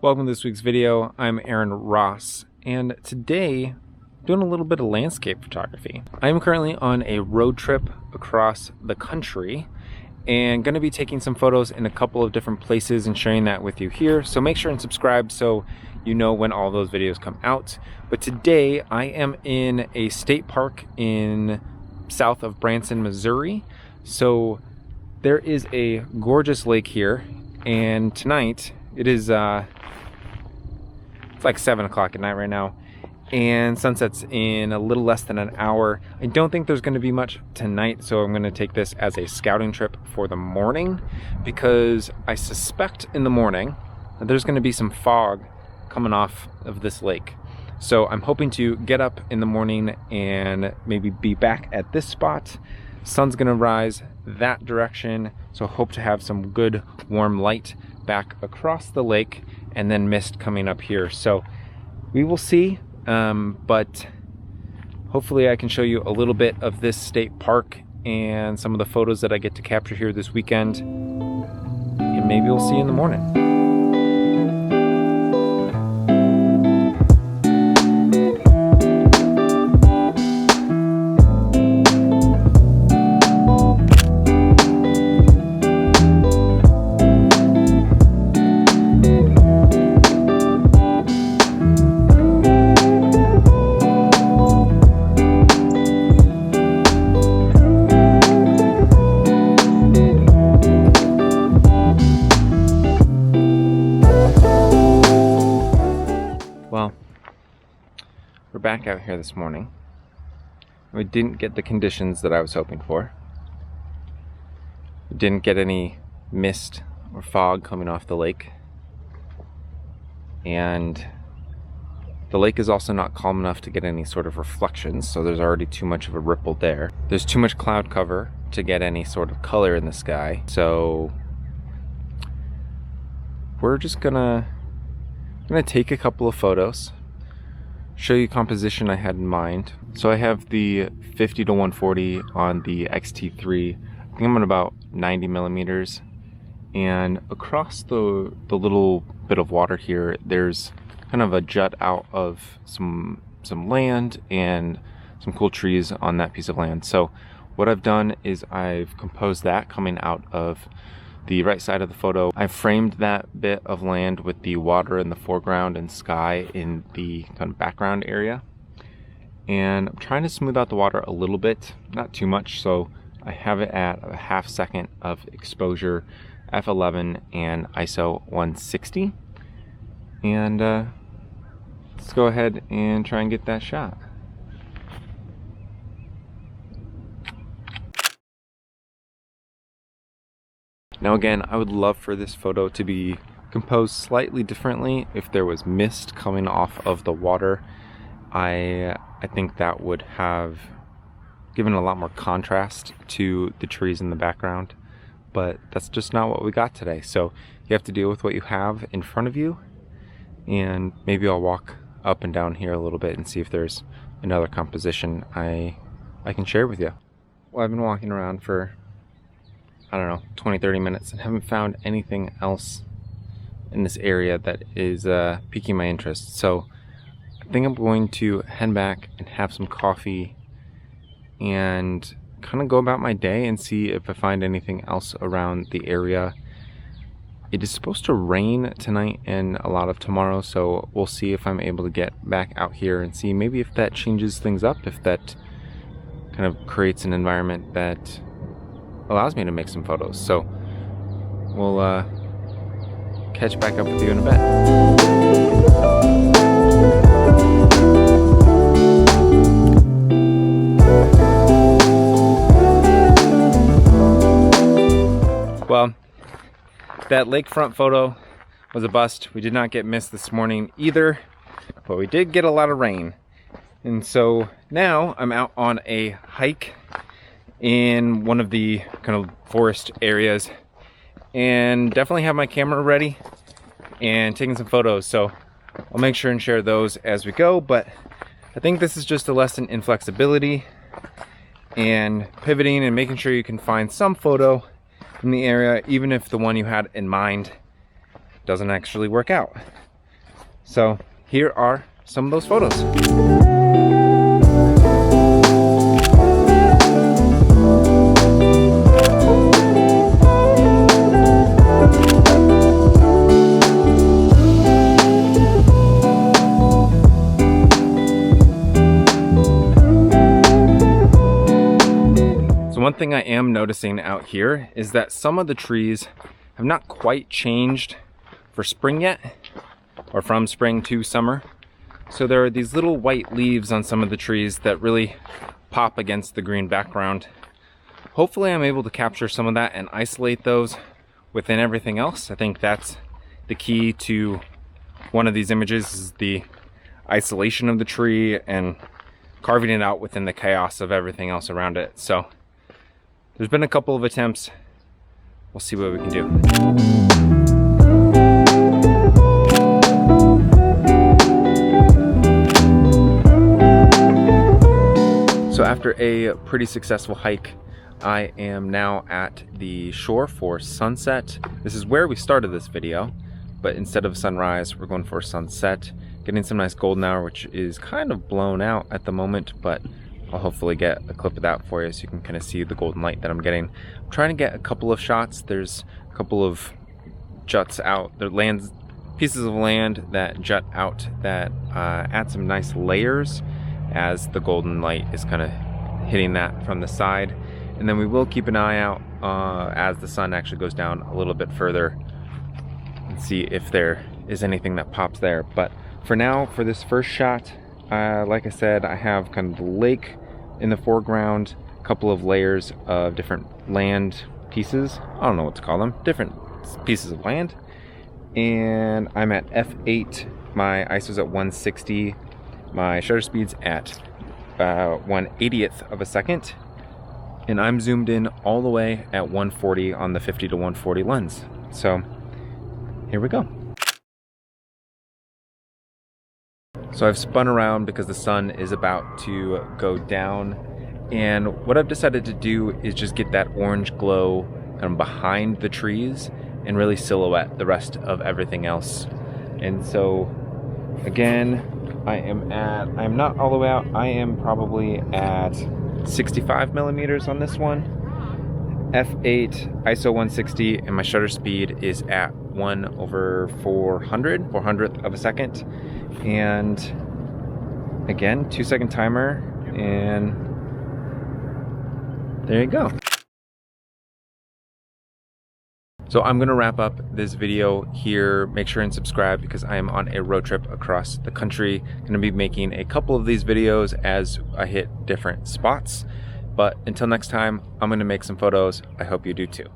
Welcome to this week's video. I'm Aaron Ross, and today doing a little bit of landscape photography. I am currently on a road trip across the country and going to be taking some photos in a couple of different places and sharing that with you here. So make sure and subscribe so you know when all those videos come out. But today I am in a state park in south of Branson, Missouri. So there is a gorgeous lake here, and tonight it is it's like 7 o'clock at night right now, and sunset's in a little less than an hour. I don't think there's going to be much tonight, so I'm going to take this as a scouting trip for the morning, because I suspect in the morning that there's going to be some fog coming off of this lake. So I'm hoping to get up in the morning and maybe be back at this spot. Sun's going to rise that direction, so hope to have some good warm light back across the lake, and then mist coming up here. So we will see, but hopefully I can show you a little bit of this state park and some of the photos that I get to capture here this weekend, and maybe we'll see you in the morning. Well, we're back out here this morning. We didn't get the conditions that I was hoping for. We didn't get any mist or fog coming off the lake. And the lake is also not calm enough to get any sort of reflections, so there's already too much of a ripple there. There's too much cloud cover to get any sort of color in the sky. So we're just gonna take a couple of photos, show you composition I had in mind. So I have the 50 to 140 on the X-T3. I think I'm at about 90 millimeters. And across the little bit of water here, there's kind of a jut out of some land and some cool trees on that piece of land. So what I've done is I've composed that coming out of the right side of the photo. I framed that bit of land with the water in the foreground and sky in the kind of background area. And I'm trying to smooth out the water a little bit, not too much, so I have it at a ½ second of exposure, f11 and ISO 160. And let's go ahead and try and get that shot. Now again, I would love for this photo to be composed slightly differently. If there was mist coming off of the water, I think that would have given a lot more contrast to the trees in the background. But that's just not what we got today. So you have to deal with what you have in front of you. And maybe I'll walk up and down here a little bit and see if there's another composition I can share with you. Well, I've been walking around for, I don't know, 20-30 minutes and haven't found anything else in this area that is piquing my interest. So I think I'm going to head back and have some coffee and kind of go about my day and see if I find anything else around the area. It is supposed to rain tonight and a lot of tomorrow, so we'll see if I'm able to get back out here and see maybe if that changes things up, if that kind of creates an environment that allows me to make some photos. So we'll catch back up with you in a bit. Well, that lakefront photo was a bust. We did not get mist this morning either, but we did get a lot of rain. And so now I'm out on a hike in one of the kind of forest areas, and definitely have my camera ready and taking some photos. So I'll make sure and share those as we go, but I think this is just a lesson in flexibility and pivoting and making sure you can find some photo in the area, even if the one you had in mind doesn't actually work out. So here are some of those photos. So one thing I am noticing out here is that some of the trees have not quite changed for spring yet, or from spring to summer. So there are these little white leaves on some of the trees that really pop against the green background. Hopefully I'm able to capture some of that and isolate those within everything else. I think that's the key to one of these images, is the isolation of the tree and carving it out within the chaos of everything else around it. So there's been a couple of attempts. We'll see what we can do. So after a pretty successful hike, I am now at the shore for sunset. This is where we started this video, but instead of sunrise, we're going for sunset. Getting some nice golden hour, which is kind of blown out at the moment, but I'll hopefully get a clip of that for you so you can kind of see the golden light that I'm getting. I'm trying to get a couple of shots. There's a couple of juts out. There are pieces of land that jut out that add some nice layers as the golden light is kind of hitting that from the side. And then we will keep an eye out as the sun actually goes down a little bit further and see if there is anything that pops there. But for now, for this first shot, like I said, I have kind of the lake in the foreground, a couple of layers of different land pieces. I don't know what to call them, different pieces of land. And I'm at f8, my ISO's at 160, my shutter speed's at 1/80th of a second, and I'm zoomed in all the way at 140 on the 50 to 140 lens. So here we go. So I've spun around because the sun is about to go down, and what I've decided to do is just get that orange glow kind of behind the trees and really silhouette the rest of everything else. And so again, I'm not all the way out. I am probably at 65 millimeters on this one. f8, ISO 160, and my shutter speed is at 1/400th of a second. And again, 2-second timer, and there you go. So I'm gonna wrap up this video here. Make sure and subscribe because I am on a road trip across the country. Gonna be making a couple of these videos as I hit different spots. But until next time, I'm gonna make some photos. I hope you do too.